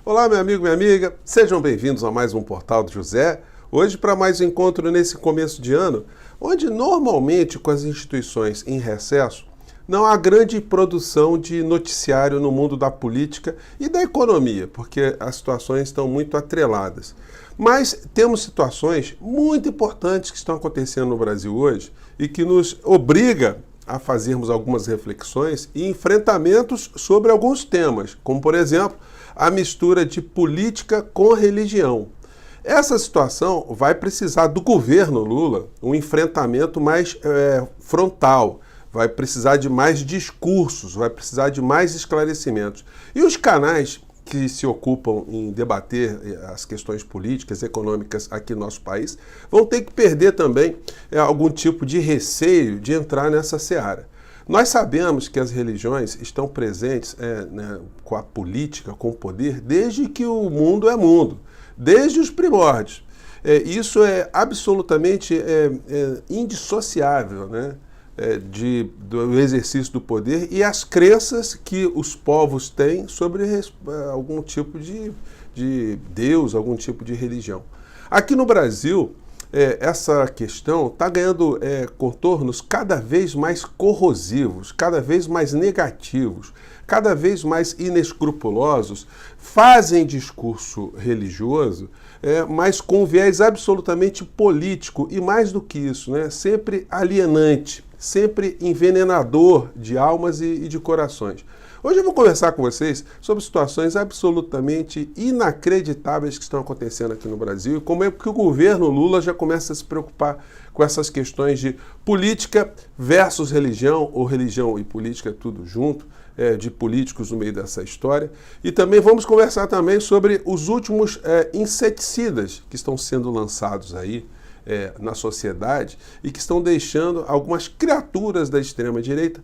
Olá, meu amigo, minha amiga, sejam bem-vindos a mais um Portal do José. Hoje para mais um encontro nesse começo de ano, onde normalmente com as instituições em recesso, não há grande produção de noticiário no mundo da política e da economia, porque as situações estão muito atreladas. Mas temos situações muito importantes que estão acontecendo no Brasil hoje e que nos obriga a fazermos algumas reflexões e enfrentamentos sobre alguns temas, como por exemplo, a mistura de política com religião. Essa situação vai precisar do governo Lula um enfrentamento mais frontal, vai precisar de mais discursos, vai precisar de mais esclarecimentos. E os canais que se ocupam em debater as questões políticas, econômicas aqui no nosso país, vão ter que perder também algum tipo de receio de entrar nessa seara. Nós sabemos que as religiões estão presentes com a política, com o poder, desde que o mundo é mundo, desde os primórdios. Isso é absolutamente indissociável, né? Do exercício do poder e as crenças que os povos têm sobre algum tipo de Deus, algum tipo de religião. Aqui no Brasil, essa questão está ganhando contornos cada vez mais corrosivos, cada vez mais negativos, cada vez mais inescrupulosos, fazem discurso religioso, mas com viés absolutamente político e mais do que isso, né, sempre alienante, sempre envenenador de almas e de corações. Hoje eu vou conversar com vocês sobre situações absolutamente inacreditáveis que estão acontecendo aqui no Brasil e como é que o governo Lula já começa a se preocupar com essas questões de política versus religião, ou religião e política tudo junto, de políticos no meio dessa história. E também vamos conversar também sobre os últimos inseticidas que estão sendo lançados aí na sociedade e que estão deixando algumas criaturas da extrema-direita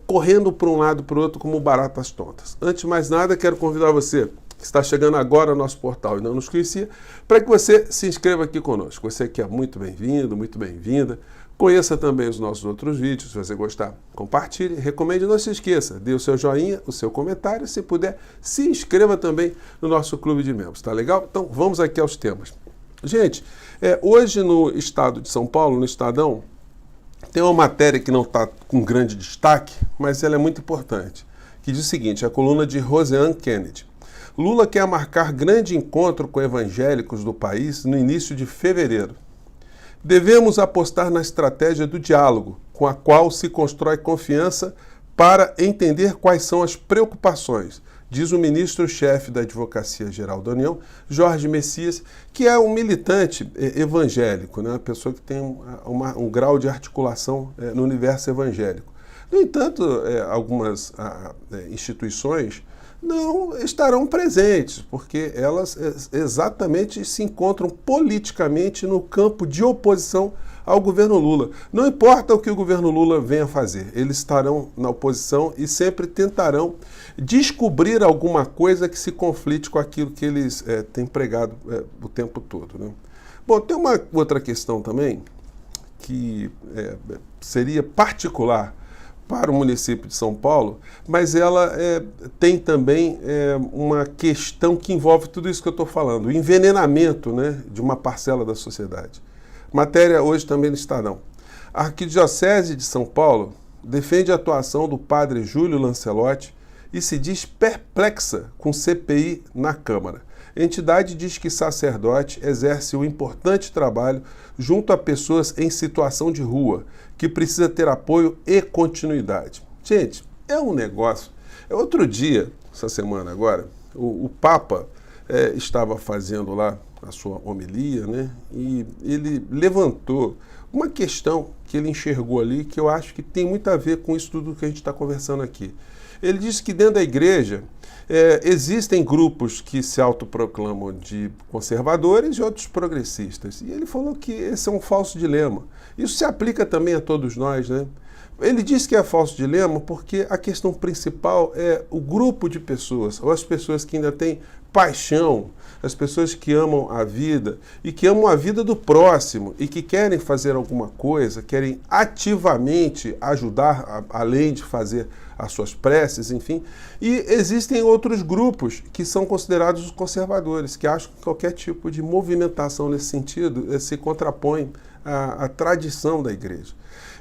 correndo para um lado e para o outro como baratas tontas. Antes de mais nada, quero convidar você que está chegando agora ao nosso portal e não nos conhecia, para que você se inscreva aqui conosco. Você que é muito bem-vindo, muito bem-vinda. Conheça também os nossos outros vídeos. Se você gostar, compartilhe, recomende, não se esqueça, dê o seu joinha, o seu comentário, se puder, se inscreva também no nosso clube de membros, tá legal? Então vamos aqui aos temas. Gente, hoje no estado de São Paulo, no Estadão, tem uma matéria que não está com grande destaque, mas ela é muito importante, que diz o seguinte, a coluna de Roseanne Kennedy. Lula quer marcar grande encontro com evangélicos do país no início de fevereiro. Devemos apostar na estratégia do diálogo, com a qual se constrói confiança para entender quais são as preocupações, diz o ministro-chefe da Advocacia Geral da União, Jorge Messias, que é um militante evangélico, né? Uma pessoa que tem um grau de articulação no universo evangélico. No entanto, algumas instituições não estarão presentes, porque elas exatamente se encontram politicamente no campo de oposição ao governo Lula. Não importa o que o governo Lula venha fazer, eles estarão na oposição e sempre tentarão descobrir alguma coisa que se conflite com aquilo que eles têm pregado o tempo todo, né? Bom, tem uma outra questão também que seria particular para o município de São Paulo, mas ela tem também uma questão que envolve tudo isso que eu estou falando, o envenenamento, né, de uma parcela da sociedade. Matéria hoje também no Estadão. A Arquidiocese de São Paulo defende a atuação do padre Júlio Lancelotti e se diz perplexa com CPI na Câmara. A entidade diz que sacerdote exerce um importante trabalho junto a pessoas em situação de rua, que precisa ter apoio e continuidade. Gente, é um negócio. Outro dia, essa semana agora, o Papa estava fazendo lá a sua homilia, né? E ele levantou uma questão que ele enxergou ali, que eu acho que tem muito a ver com isso tudo que a gente está conversando aqui. Ele disse que dentro da igreja existem grupos que se autoproclamam de conservadores e outros progressistas. E ele falou que esse é um falso dilema. Isso se aplica também a todos nós, né? Ele diz que é falso dilema porque a questão principal é o grupo de pessoas, ou as pessoas que ainda têm paixão, as pessoas que amam a vida e que amam a vida do próximo e que querem fazer alguma coisa, querem ativamente ajudar, além de fazer as suas preces, enfim. E existem outros grupos que são considerados os conservadores, que acham que qualquer tipo de movimentação nesse sentido se contrapõe à tradição da igreja.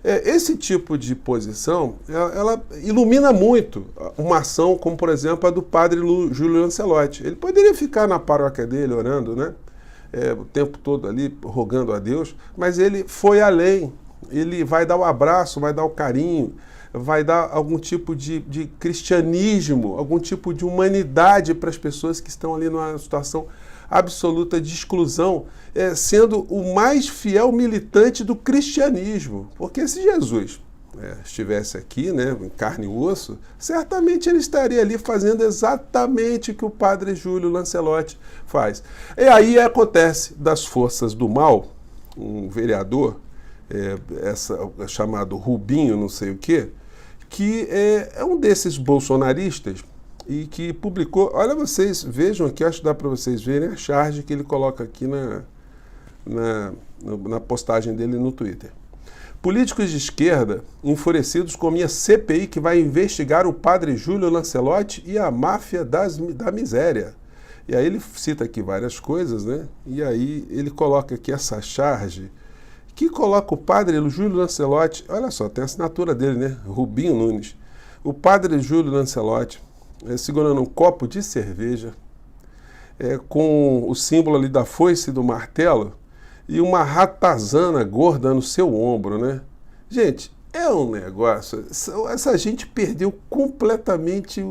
Esse tipo de posição, ela ilumina muito uma ação como, por exemplo, a do padre Júlio Lancelotti. Ele poderia ficar na paróquia dele orando, né? O tempo todo ali, rogando a Deus, mas ele foi além. Ele vai dar o abraço, vai dar o carinho, vai dar algum tipo de cristianismo, algum tipo de humanidade para as pessoas que estão ali numa situação absoluta de exclusão, sendo o mais fiel militante do cristianismo. Porque se Jesus estivesse aqui, né, em carne e osso, certamente ele estaria ali fazendo exatamente o que o padre Júlio Lancelotti faz. E aí acontece das forças do mal, um vereador, chamado Rubinho, não sei o quê, que é um desses bolsonaristas e que publicou, olha, vocês vejam aqui, acho que dá para vocês verem a charge que ele coloca aqui na postagem dele no Twitter. Políticos de esquerda enfurecidos com minha CPI que vai investigar o padre Júlio Lancelotti e a máfia da miséria. E aí ele cita aqui várias coisas, né? E aí ele coloca aqui essa charge que coloca o padre Júlio Lancelotti, olha só, tem a assinatura dele, né? Rubinho Nunes. O padre Júlio Lancelotti segurando um copo de cerveja, com o símbolo ali da foice e do martelo, e uma ratazana gorda no seu ombro, né? Gente, é um negócio, essa gente perdeu completamente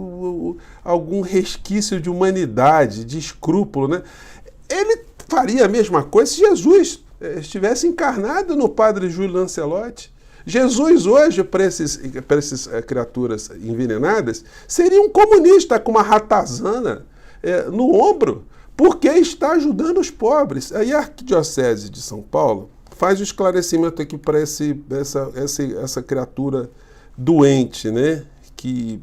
algum resquício de humanidade, de escrúpulo, né? Ele faria a mesma coisa se Jesus estivesse encarnado no padre Júlio Lancelotti. Jesus hoje, para essas criaturas envenenadas, seria um comunista com uma ratazana no ombro, porque está ajudando os pobres. Aí a Arquidiocese de São Paulo faz o esclarecimento aqui para essa criatura doente, né? Que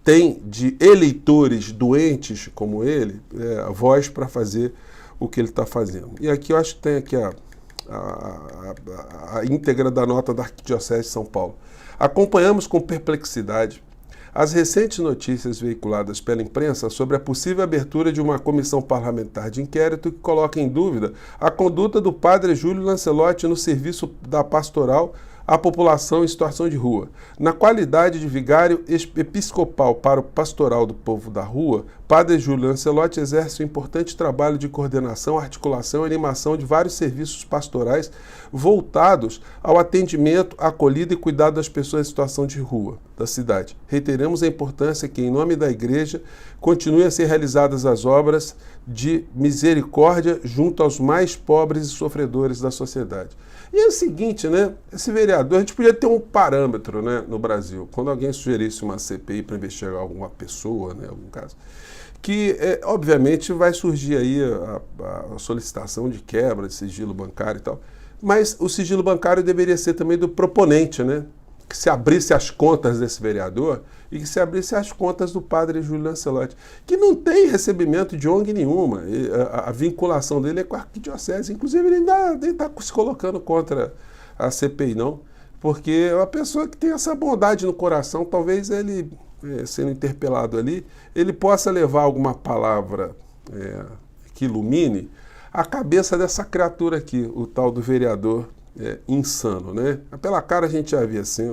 tem de eleitores doentes como ele a voz para fazer o que ele está fazendo. E aqui eu acho que tem aqui a íntegra da nota da Arquidiocese de São Paulo. Acompanhamos com perplexidade as recentes notícias veiculadas pela imprensa sobre a possível abertura de uma comissão parlamentar de inquérito que coloca em dúvida a conduta do padre Júlio Lancelotti no serviço da pastoral à população em situação de rua. Na qualidade de vigário episcopal para o pastoral do povo da rua, padre Júlio Lancelotti exerce um importante trabalho de coordenação, articulação e animação de vários serviços pastorais voltados ao atendimento, acolhida e cuidado das pessoas em situação de rua da cidade. Reiteramos a importância que, em nome da Igreja, continuem a ser realizadas as obras de misericórdia junto aos mais pobres e sofredores da sociedade. E é o seguinte, né? Esse vereador, a gente podia ter um parâmetro, né, no Brasil, quando alguém sugerisse uma CPI para investigar alguma pessoa, né, algum caso, que, obviamente, vai surgir aí a solicitação de quebra de sigilo bancário e tal, mas o sigilo bancário deveria ser também do proponente, né? Que se abrisse as contas desse vereador e que se abrisse as contas do padre Júlio Lancelotti, que não tem recebimento de ONG nenhuma. A vinculação dele é com a Arquidiocese. Inclusive, ele ainda está se colocando contra a CPI, não, porque é uma pessoa que tem essa bondade no coração. Talvez ele, sendo interpelado ali, ele possa levar alguma palavra que ilumine a cabeça dessa criatura aqui, o tal do vereador insano, né? Pela cara a gente já via assim,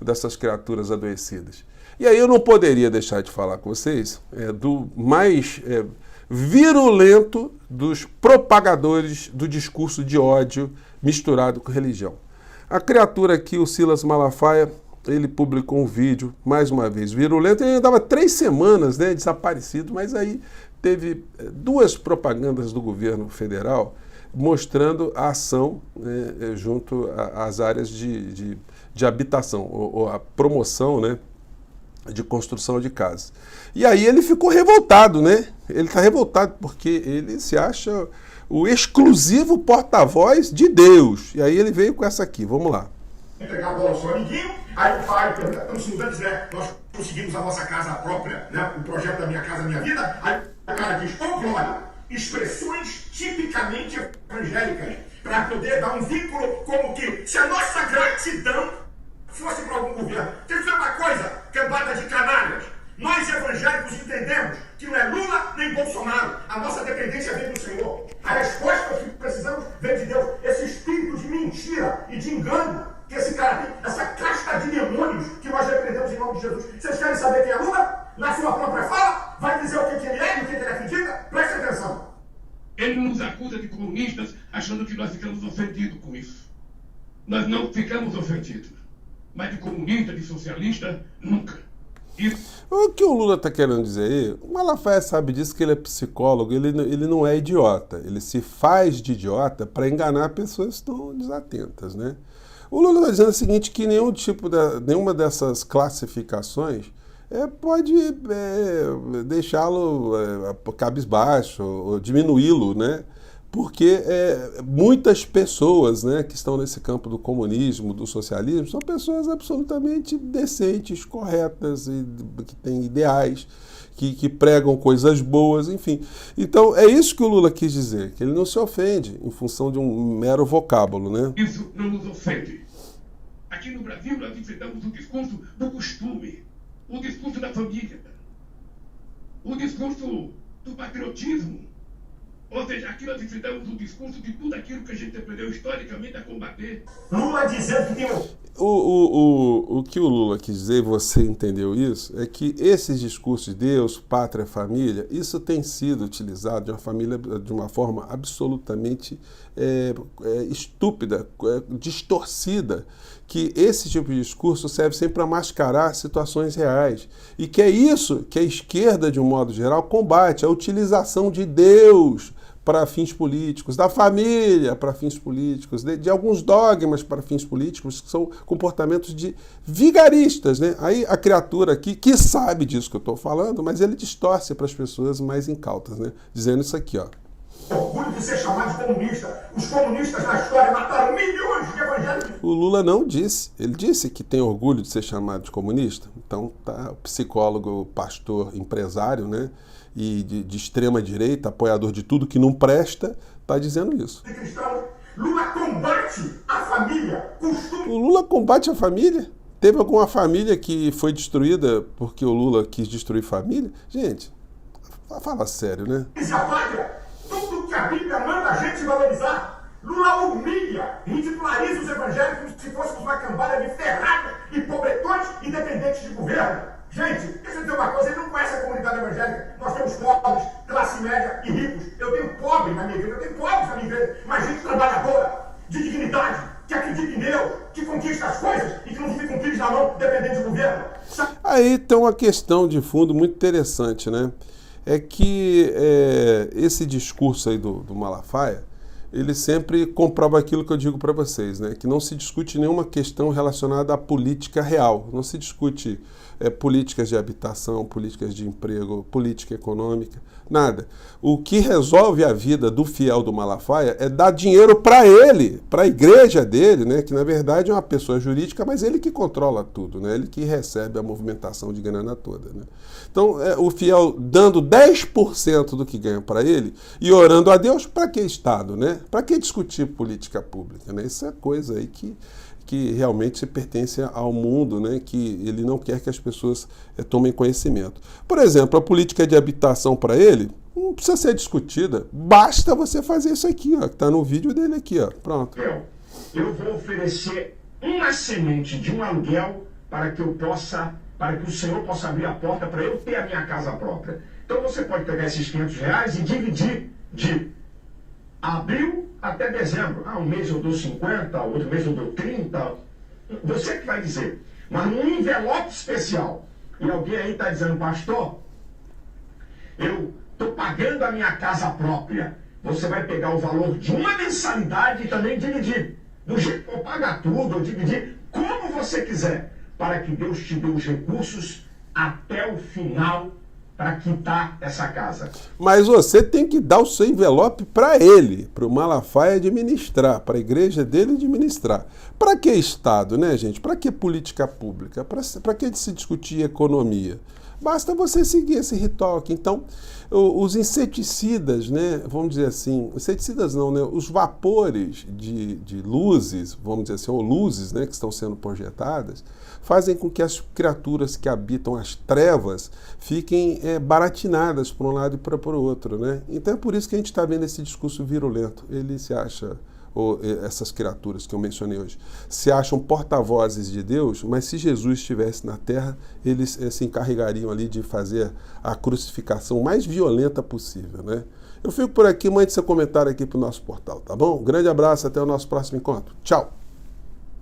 dessas criaturas adoecidas. E aí eu não poderia deixar de falar com vocês do mais virulento dos propagadores do discurso de ódio misturado com religião. A criatura aqui, o Silas Malafaia, ele publicou um vídeo, mais uma vez, virulento. Ele andava 3 semanas, né, desaparecido, mas aí teve 2 propagandas do governo federal mostrando a ação junto às áreas de habitação, ou a promoção, né, de construção de casas. E aí ele ficou revoltado, né? Ele está revoltado porque ele se acha o exclusivo porta-voz de Deus. E aí ele veio com essa aqui, vamos lá. entregar a bola ao seu amiguinho, aí o pai pergunta, estamos se mudando, nós conseguimos a nossa casa própria, né? O projeto da Minha Casa Minha Vida, aí o cara diz, oh glória, expressões tipicamente evangélicas, para poder dar um vínculo como que se a nossa gratidão fosse para algum governo. Tem que ser uma coisa, cambada de canalhas. Nós evangélicos entendemos que não é Lula nem Bolsonaro. A nossa dependência vem do Senhor. A resposta que precisamos vem de Deus. Esse espírito de mentira e de engano que esse cara tem, essa casta de demônios que nós repreendemos em nome de Jesus. Vocês querem saber quem é Lula? Na sua própria fala, vai dizer o que ele é e o que ele acredita? Preste atenção. Ele nos acusa de comunistas achando que nós ficamos ofendidos com isso. Nós não ficamos ofendidos. Mas de comunista, de socialista, nunca. Isso. O que o Lula está querendo dizer aí, o Malafaia sabe disso, que ele é psicólogo, ele não é idiota. Ele se faz de idiota para enganar pessoas que estão desatentas, né? O Lula está dizendo o seguinte, que nenhuma dessas classificações pode deixá-lo cabisbaixo ou diminuí-lo, né? Porque muitas pessoas, né, que estão nesse campo do comunismo, do socialismo, são pessoas absolutamente decentes, corretas, e que têm ideais, que pregam coisas boas, enfim. Então, é isso que o Lula quis dizer, que ele não se ofende em função de um mero vocábulo, né? Isso não nos ofende. Aqui no Brasil, nós enfrentamos o discurso do costume, o discurso da família, o discurso do patriotismo. Ou seja, aqui nós enfrentamos o discurso de tudo aquilo que a gente aprendeu historicamente a combater. Lula dizendo que tem o que o Lula quis dizer, você entendeu isso, é que esses discursos de Deus, pátria, família, isso tem sido utilizado de uma forma absolutamente estúpida, distorcida, que esse tipo de discurso serve sempre para mascarar situações reais. E que é isso que a esquerda, de um modo geral, combate, a utilização de Deus para fins políticos, da família para fins políticos, de alguns dogmas para fins políticos, que são comportamentos de vigaristas, né? Aí a criatura aqui, que sabe disso que eu estou falando, mas ele distorce para as pessoas mais incautas, né? Dizendo isso aqui, ó. Orgulho de ser chamado de comunista. Os comunistas na história mataram milhões de evangélicos. O Lula não disse. Ele disse que tem orgulho de ser chamado de comunista. Então, tá, psicólogo, pastor, empresário, né? E de extrema direita, apoiador de tudo que não presta, está dizendo isso. Lula combate a família. O Lula combate a família? Teve alguma família que foi destruída porque o Lula quis destruir família? Gente, fala sério, né? Tudo que a Bíblia manda a gente valorizar. Lula humilha, ridiculariza os evangélicos como se fôssemos uma cambada de ferrados e pobretões independentes de governo. Gente, deixa eu dizer uma coisa, ele não conhece a comunidade evangélica. Nós temos pobres, classe média e ricos. Eu tenho pobre na minha igreja, eu tenho pobres na minha igreja, mas gente trabalhadora, de dignidade, que acredita em Deus, que conquista as coisas e que não fica com filhos na mão dependente do governo. Aí tem uma questão de fundo muito interessante, né? É que esse discurso aí do Malafaia, ele sempre comprova aquilo que eu digo para vocês, né? Que não se discute nenhuma questão relacionada à política real, não se discute políticas de habitação, políticas de emprego, política econômica, nada. O que resolve a vida do fiel do Malafaia é dar dinheiro para ele, para a igreja dele, né? Que na verdade é uma pessoa jurídica, mas ele que controla tudo, né? Ele que recebe a movimentação de grana toda, né? Então, o fiel dando 10% do que ganha para ele e orando a Deus, para que Estado, né? Para que discutir política pública, né? Isso é coisa aí que realmente pertence ao mundo, né, que ele não quer que as pessoas tomem conhecimento. Por exemplo, a política de habitação para ele não precisa ser discutida, basta você fazer isso aqui, ó, que está no vídeo dele aqui, ó, pronto. Eu vou oferecer uma semente de um aluguel para que o Senhor possa abrir a porta para eu ter a minha casa própria. Então você pode pegar esses R$500 e dividir de abril até dezembro. Um mês eu dou 50, outro mês eu dou 30. Você que vai dizer. Mas num envelope especial. E alguém aí está dizendo, pastor, eu estou pagando a minha casa própria. Você vai pegar o valor de uma mensalidade e também dividir. Do jeito que eu pagar tudo, ou dividir, como você quiser. Para que Deus te dê os recursos até o final para quitar essa casa. Mas você tem que dar o seu envelope para ele, para o Malafaia administrar, para a igreja dele administrar. Para que Estado, né, gente? Para que política pública? Para que se discutir economia? Basta você seguir esse ritual aqui. Então, os inseticidas, né, vamos dizer assim, inseticidas não, né, os vapores de luzes, vamos dizer assim, ou luzes, né, que estão sendo projetadas, fazem com que as criaturas que habitam as trevas fiquem baratinadas por um lado e para o outro, né? Então é por isso que a gente está vendo esse discurso virulento. Ele se acha, ou essas criaturas que eu mencionei hoje, se acham porta-vozes de Deus, mas se Jesus estivesse na Terra, eles se encarregariam ali de fazer a crucificação mais violenta possível, né? Eu fico por aqui, mande seu comentário aqui para o nosso portal, tá bom? Um grande abraço, até o nosso próximo encontro. Tchau!